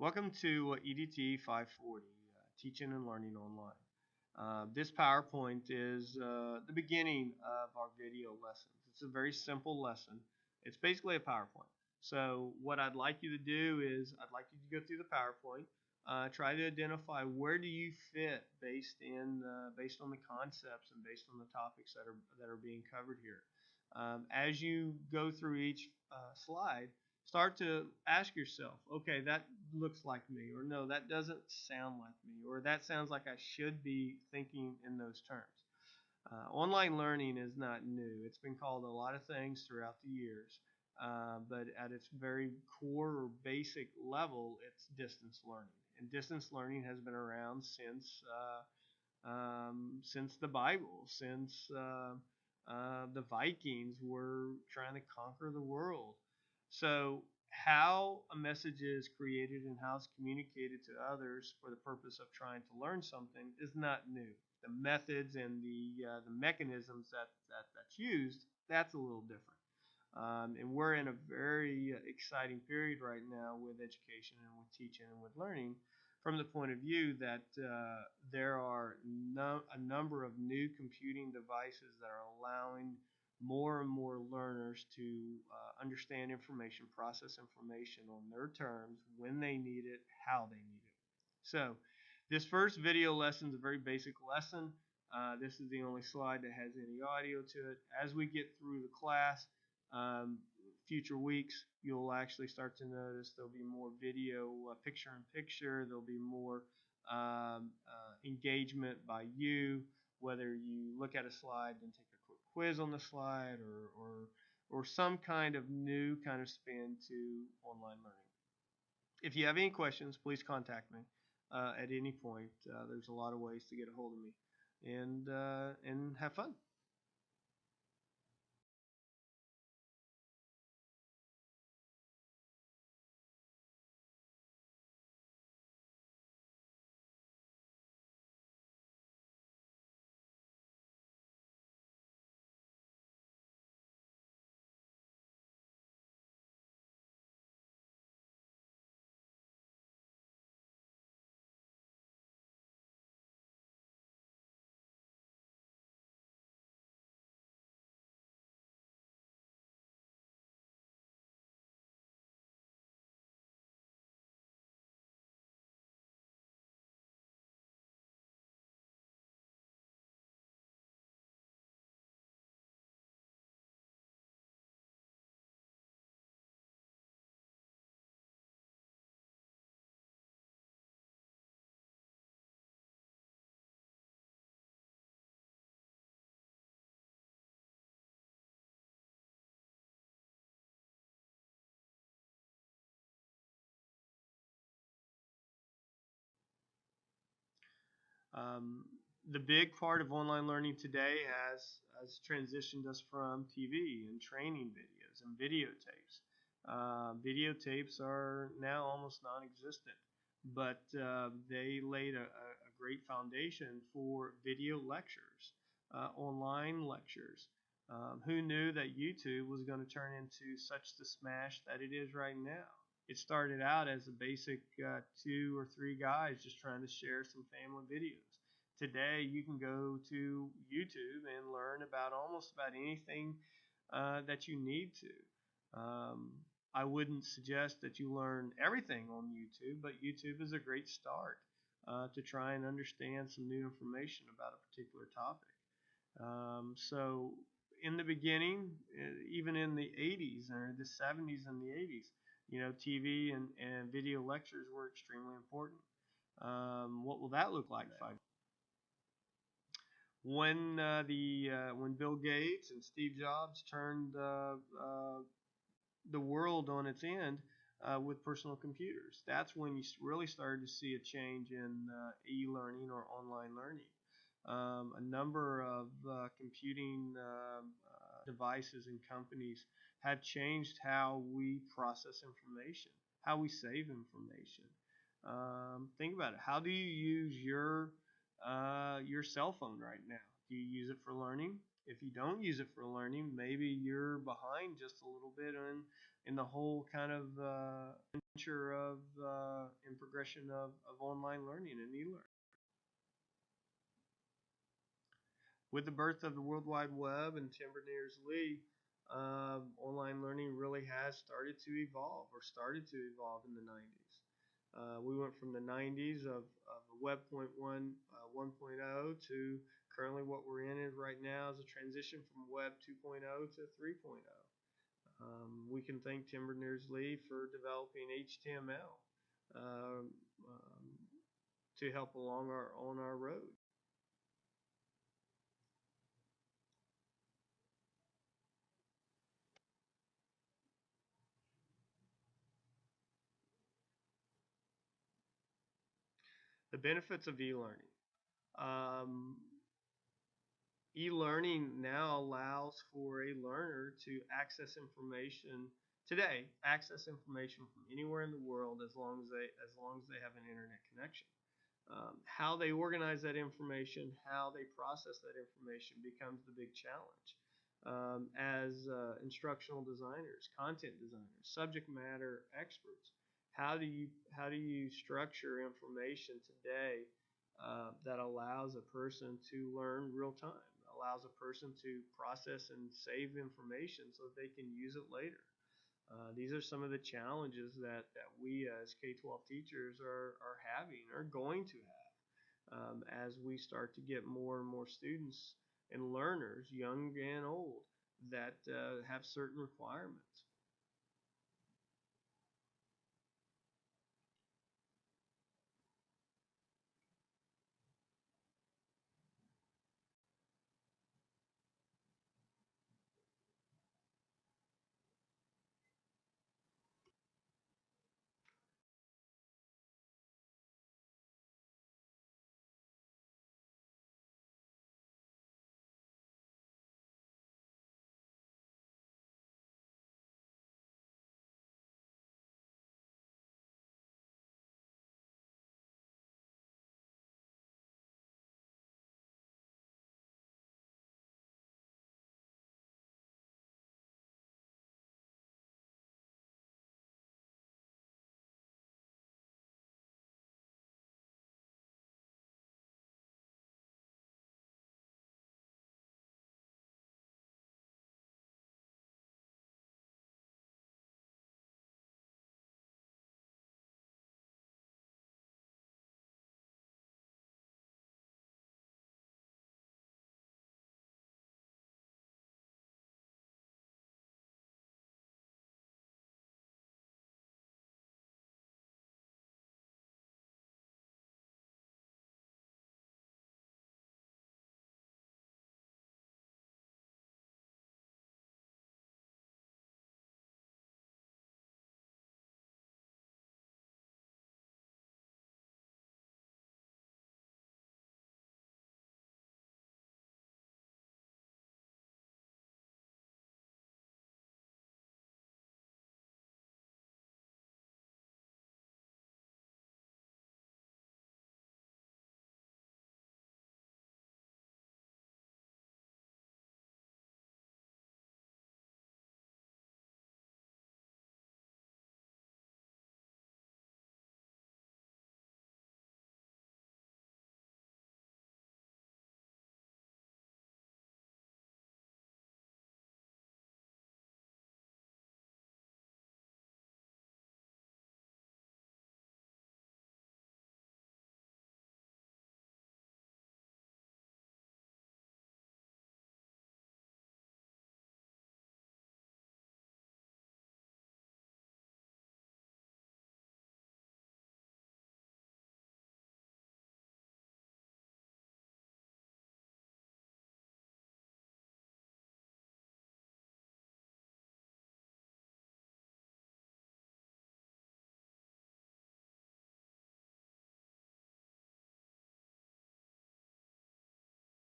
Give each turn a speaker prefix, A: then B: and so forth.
A: Welcome to EDT 540, Teaching and Learning Online. This PowerPoint is the beginning of our video lessons. It's a very simple lesson. It's basically a PowerPoint. So what I'd like you to do is I'd like you to go through the PowerPoint, try to identify where do you fit based on the concepts and based on the topics that are being covered here. As you go through each slide, start to ask yourself, okay, that looks like me, or no, that doesn't sound like me, or that sounds like I should be thinking in those terms. Online learning is not new. It's been called a lot of things throughout the years, but at its very core or basic level, it's distance learning. And distance learning has been around since the Bible, since the Vikings were trying to conquer the world. So, how a message is created and how it's communicated to others for the purpose of trying to learn something is not new. The methods and the mechanisms that's used, that's a little different. And we're in a very exciting period right now with education and with teaching and with learning from the point of view that there are a number of new computing devices that are allowing more and more learners to understand information, process information on their terms, when they need it, how they need it. So this first video lesson is a very basic lesson. This is the only slide that has any audio to it. As we get through the class, um, future weeks, you'll actually start to notice there'll be more video, picture in picture. There'll be more engagement by you, whether you look at a slide and take a quick quiz on the slide, or some kind of new kind of spin to online learning. If you have any questions, please contact me at any point. There's a lot of ways to get a hold of me, and have fun. Um, the big part of online learning today has transitioned us from TV and training videos and videotapes. Videotapes are now almost non-existent, but they laid a great foundation for video lectures, online lectures. Who knew that YouTube was going to turn into such the smash that it is right now? It started out as a basic two or three guys just trying to share some family videos. Today, you can go to YouTube and learn about almost about anything that you need to. I wouldn't suggest that you learn everything on YouTube, but YouTube is a great start to try and understand some new information about a particular topic. So in the beginning, even in the 80s or the 70s and the 80s, TV and video lectures were extremely important. What will that look like 5? When Bill Gates and Steve Jobs turned the world on its end with personal computers, that's when you really started to see a change in e-learning or online learning. A number of computing devices and companies have changed how we process information, how we save information. Think about it. How do you use your cell phone right now? Do you use it for learning? If you don't use it for learning, maybe you're behind just a little bit in the whole kind of venture of and progression of online learning and e-learning. With the birth of the World Wide Web and Tim Berners-Lee, online learning really has started to evolve, or started to evolve in the 90s. We went from the 90s of Web.1, 1.0 to currently what we're in is right now is a transition from Web 2.0 to 3.0. We can thank Tim Berners-Lee for developing HTML to help along on our road. The benefits of e-learning. Um, E-learning now allows for a learner to access information today, access information from anywhere in the world as long as they have an internet connection. How they organize that information, how they process that information becomes the big challenge. As instructional designers, content designers, subject matter experts, how do you structure information today that allows a person to learn real time, allows a person to process and save information so that they can use it later. These are some of the challenges that we as K-12 teachers are having, are going to have, as we start to get more and more students and learners, young and old, that have certain requirements.